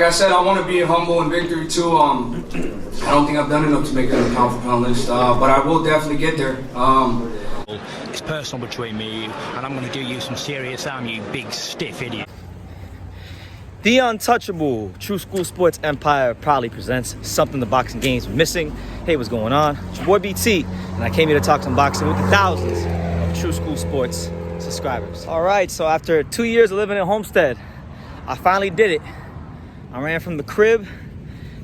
like I said, I want to be humble in victory too. I don't think I've done enough to make it on the pound for pound list, but I will definitely get there. It's personal between me and you, and I'm going to do you some serious harm, you big stiff idiot. The untouchable True School Sports Empire proudly presents something the boxing games were missing. Hey, what's going on? It's your boy BT, and I came here to talk some boxing with the thousands of True School Sports subscribers. All right, so after 2 years of living in Homestead, I finally did it. I ran from the crib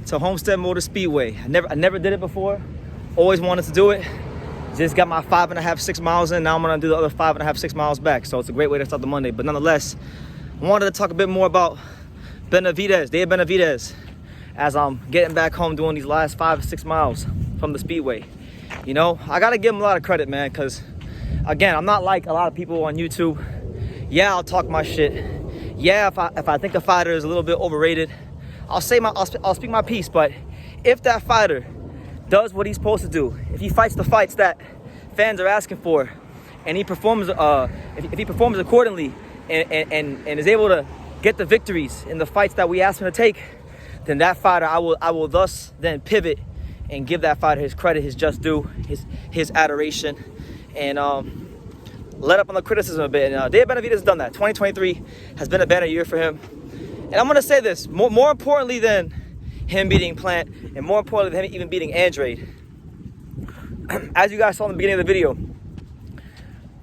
to Homestead Motor Speedway. I never did it before. Always wanted to do it. Just got my 5.5, 6 miles in. Now I'm gonna do the other 5.5, 6 miles back. So it's a great way to start the Monday. But nonetheless, I wanted to talk a bit more about David Benavidez, as I'm getting back home doing these last 5 or 6 miles from the Speedway. You know, I gotta give him a lot of credit, man, because again, I'm not like a lot of people on YouTube. Yeah, I'll talk my shit. Yeah, if I think a fighter is a little bit overrated, I'll speak my piece. But if that fighter does what he's supposed to do, if he fights the fights that fans are asking for, and he performs, if he performs accordingly, and is able to get the victories in the fights that we asked him to take, then that fighter, I will thus then pivot and give that fighter his credit, his just due, his adoration, and let up on the criticism a bit. And David Benavidez has done that. 2023 has been a banner year for him. And I'm gonna say this, more importantly than him beating Plant, and more importantly than him even beating Andrade, as you guys saw in the beginning of the video,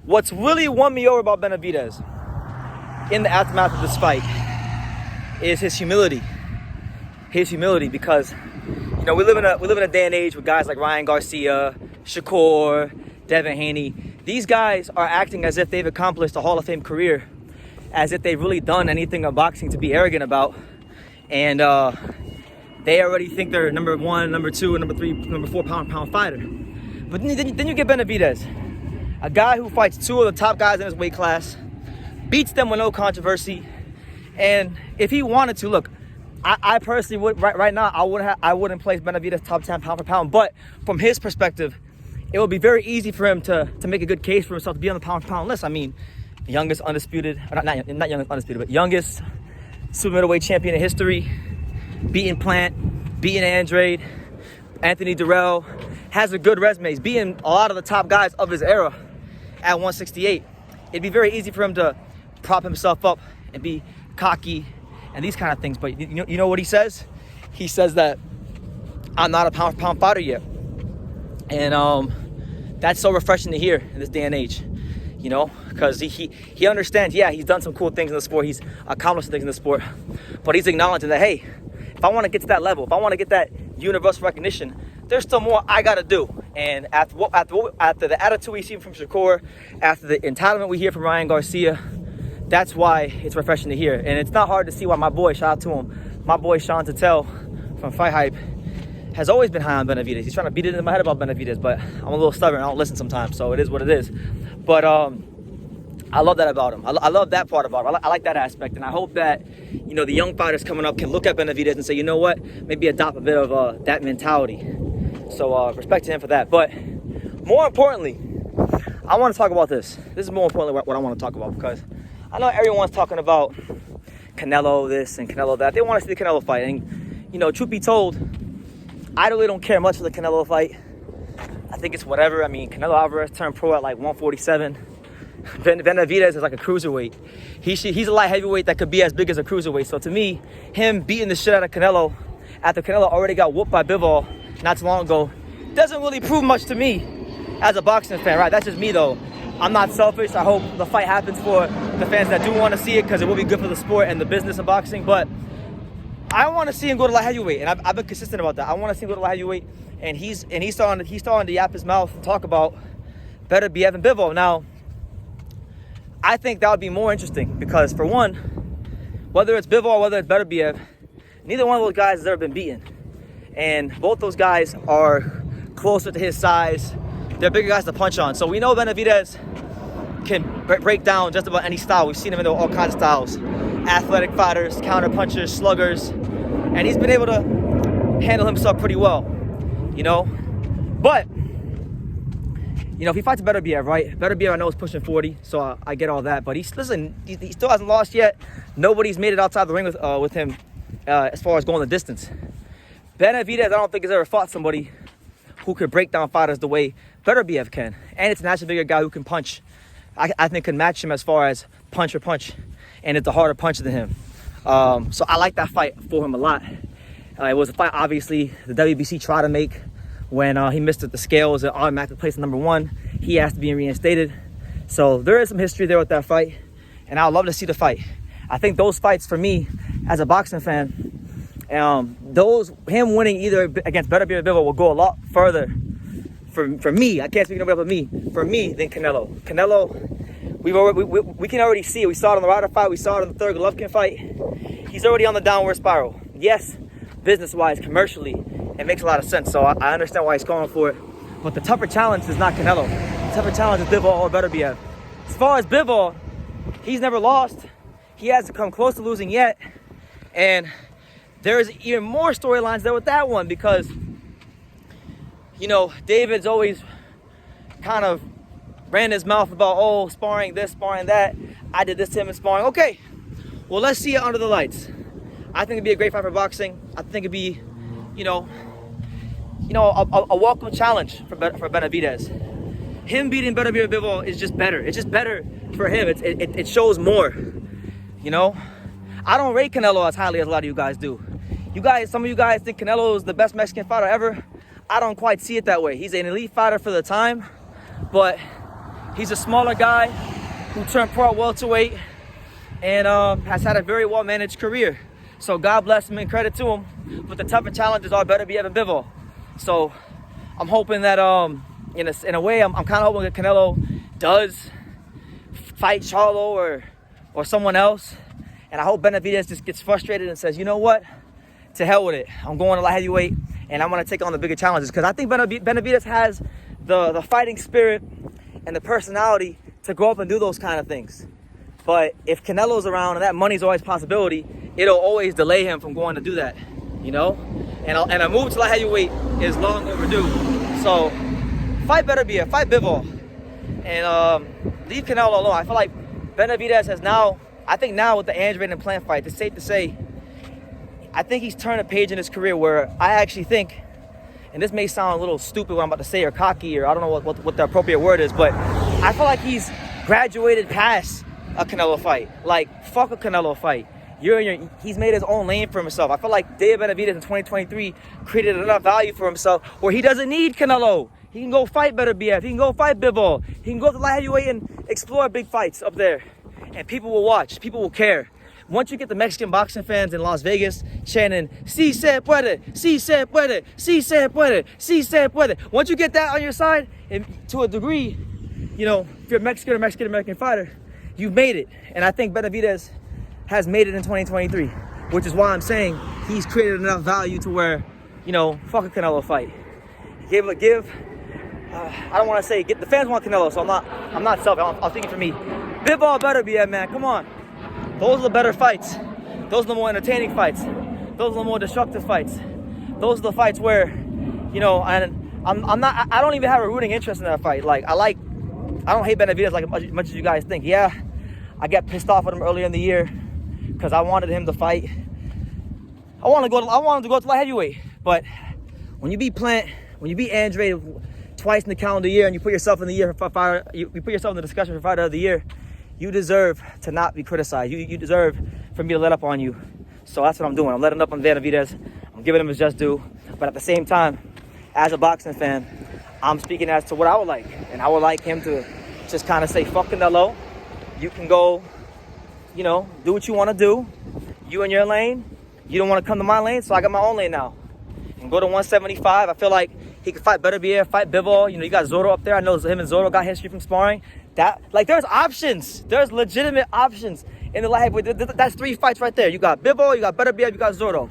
what's really won me over about Benavidez in the aftermath of this fight is his humility. His humility, because you know we live in a day and age with guys like Ryan Garcia, Shakur, Devin Haney. These guys are acting as if they've accomplished a Hall of Fame career, as if they've really done anything in boxing to be arrogant about, and they already think they're number 1, number 2, number 3, number 4 pound fighter. But then you get Benavidez, a guy who fights 2 of the top guys in his weight class, beats them with no controversy. And if he wanted to, look, I personally would right now I wouldn't place Benavidez top 10 pound for pound, but from his perspective, it would be very easy for him to make a good case for himself to be on the pound for pound list. I mean, youngest undisputed, not youngest undisputed, but youngest super middleweight champion in history, beating Plant, beating Andrade, Anthony Durrell, has a good resume. He's beating a lot of the top guys of his era at 168. It'd be very easy for him to prop himself up and be cocky and these kind of things. But you know what he says? He says that I'm not a pound for pound fighter yet. And that's so refreshing to hear in this day and age, you know, because he understands, yeah, he's done some cool things in the sport, he's accomplished things in the sport, but he's acknowledging that, hey, if I want to get to that level, if I want to get that universal recognition, there's still more I got to do. And after the attitude we see from Shakur, after the entitlement we hear from Ryan Garcia, that's why it's refreshing to hear. And it's not hard to see why my boy, shout out to him, my boy Sean Tatel from Fight Hype, has always been high on Benavidez. He's trying to beat it in my head about Benavidez, but I'm a little stubborn. I don't listen sometimes, so it is what it is. But I love that about him. I love that part about him. I like that aspect, and I hope that, you know, the young fighters coming up can look at Benavidez and say, you know what, maybe adopt a bit of that mentality. So respect to him for that. But more importantly, I want to talk about this. This is more importantly what I want to talk about, because I know everyone's talking about Canelo this and Canelo that. They want to see the Canelo fight. And, you know, truth be told, I really don't care much for the Canelo fight. I think it's whatever. I mean, Canelo Alvarez turned pro at like 147. Benavidez is like a cruiserweight. He's a light heavyweight that could be as big as a cruiserweight. So to me, him beating the shit out of Canelo after Canelo already got whooped by Bivol not too long ago doesn't really prove much to me as a boxing fan, right? That's just me though. I'm not selfish. I hope the fight happens for the fans that do want to see it, because it will be good for the sport and the business of boxing. But I want to see him go to light heavyweight, and I've been consistent about that. I want to see him go to light heavyweight, and he's starting to yap his mouth and talk about Beterbiev and Bivol. Now, I think that would be more interesting, because for one, whether it's Bivol or whether it's Beterbiev, neither one of those guys has ever been beaten, and both those guys are closer to his size. They're bigger guys to punch on. So we know Benavidez can break down just about any style. We've seen him in all kinds of styles. Athletic fighters, counter punchers, sluggers. And he's been able to handle himself pretty well, you know. But, you know, if he fights Beterbiev, right? Beterbiev, I know, is pushing 40, so I get all that. But he still hasn't lost yet. Nobody's made it outside the ring with him as far as going the distance. Benavdiez, I don't think has ever fought somebody who could break down fighters the way Beterbiev can. And it's an actually bigger guy who can punch. I think can match him as far as punch for punch. And it's a harder puncher than him. So I like that fight for him a lot. It was a fight, obviously, the WBC tried to make when he missed the scales and automatically placed number 1. He has to be reinstated. So there is some history there with that fight. And I would love to see the fight. I think those fights for me, as a boxing fan, him winning either against Beterbiev Bivol will go a lot further for me. I can't speak nobody but me. For me, than Canelo. Canelo, we can already see it. We saw it in the Ryder fight. We saw it in the third Golovkin fight. He's already on the downward spiral. Yes, business-wise, commercially, it makes a lot of sense. So I understand why he's calling for it. But the tougher challenge is not Canelo. The tougher challenge is Bivol or Beterbiev. As far as Bivol, he's never lost. He hasn't come close to losing yet. And there's even more storylines there with that one because, you know, David's always kind of ran his mouth about, oh, sparring this, sparring that. I did this to him in sparring. Okay, well, let's see it under the lights. I think it'd be a great fight for boxing. I think it'd be, a welcome challenge for Benavdiez. Him beating Benavidez Bivol is just better. It's just better for him. It shows more. I don't rate Canelo as highly as a lot of you guys do. Some of you guys think Canelo is the best Mexican fighter ever. I don't quite see it that way. He's an elite fighter for the time, but he's a smaller guy who turned pro at welterweight and has had a very well-managed career. So God bless him and credit to him. But the tougher challenges are Beterbiev and Bivol. So I'm hoping that in a way, I'm kind of hoping that Canelo does fight Charlo or someone else. And I hope Benavdiez just gets frustrated and says, you know what? To hell with it. I'm going to light heavyweight and I'm going to take on the bigger challenges. Because I think Benavdiez has the fighting spirit and the personality to go up and do those kind of things. But if Canelo's around and that money's always a possibility, it'll always delay him from going to do that, And a move to light heavyweight is long overdue. So fight Beterbiev, fight Bivol, and leave Canelo alone. I feel like Benavdiez has now, with the Andrade and Plant fight, it's safe to say, I think he's turned a page in his career where I actually think, and this may sound a little stupid what I'm about to say or cocky or I don't know what the appropriate word is, but I feel like he's graduated past a Canelo fight. Like, fuck a Canelo fight. He's made his own lane for himself. I feel like David Benavidez in 2023 created enough value for himself where he doesn't need Canelo. He can go fight Beterbiev. He can go fight Bivol. He can go to light heavyweight and explore big fights up there. And people will watch. People will care. Once you get the Mexican boxing fans in Las Vegas chanting, "Si se puede, si se puede, si se puede, si se puede." Once you get that on your side, and to a degree, if you're a Mexican or Mexican-American fighter, you've made it. And I think Benavdiez has made it in 2023, which is why I'm saying he's created enough value to where, fuck a Canelo fight. I don't want to say, the fans want Canelo, so I'm not selfish. I'm thinking for me. Bivol Beterbiev, man, come on. Those are the better fights. Those are the more entertaining fights. Those are the more destructive fights. Those are the fights where, I don't even have a rooting interest in that fight. Like, I don't hate Benavdiez like as much as you guys think. Yeah, I got pissed off at him earlier in the year because I wanted him to fight. I wanted to go to light heavyweight. But when you beat Plant, when you beat Andrade twice in the calendar year, and you put yourself in the year for fighter, you put yourself in the discussion for fighter of the year, you deserve to not be criticized. You deserve for me to let up on you. So that's what I'm doing. I'm letting up on Benavdiez. I'm giving him his just due. But at the same time, as a boxing fan, I'm speaking as to what I would like. And I would like him to just kind of say, fuck Canelo. You can go, do what you want to do. You in your lane. You don't want to come to my lane, so I got my own lane now. And go to 175. I feel like he could fight Beterbiev, fight Bivol. You got Zorro up there. I know him and Zorro got history from sparring. There's options. There's legitimate options in the light heavyweight. That's 3 fights right there. You got Bivol, you got Beterbiev, you got Zorro.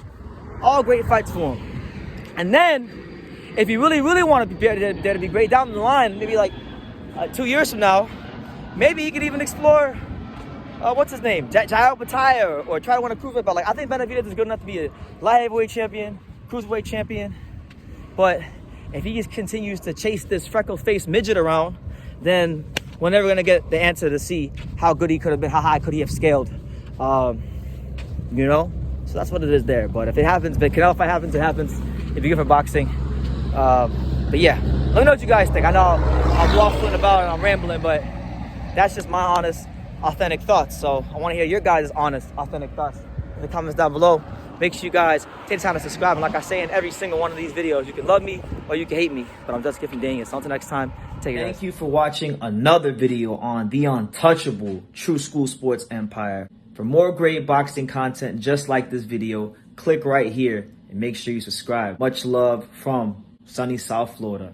All great fights for him. And then, if you really, really want to be there to be great down the line, maybe 2 years from now, maybe he could even explore, what's his name? Jael Bataya, or try to win a cruiserweight belt. I think Benavdiez is good enough to be a light heavyweight champion, cruiserweight champion. But if he just continues to chase this freckle-faced midget around, then we're never going to get the answer to see how good he could have been, how high could he have scaled. So that's what it is there. But if it happens, if Canelo fight happens, it happens. It'd be good for boxing. But yeah, let me know what you guys think. I know I'm waffling about and I'm rambling, but that's just my honest, authentic thoughts. So I want to hear your guys' honest, authentic thoughts in the comments down below. Make sure you guys take the time to subscribe. And like I say in every single one of these videos, you can love me or you can hate me, but I'm just giving Daniel. So until next time, take care. Thank you for watching another video on the untouchable True School Sports Empire. For more great boxing content just like this video, click right here and make sure you subscribe. Much love from sunny South Florida.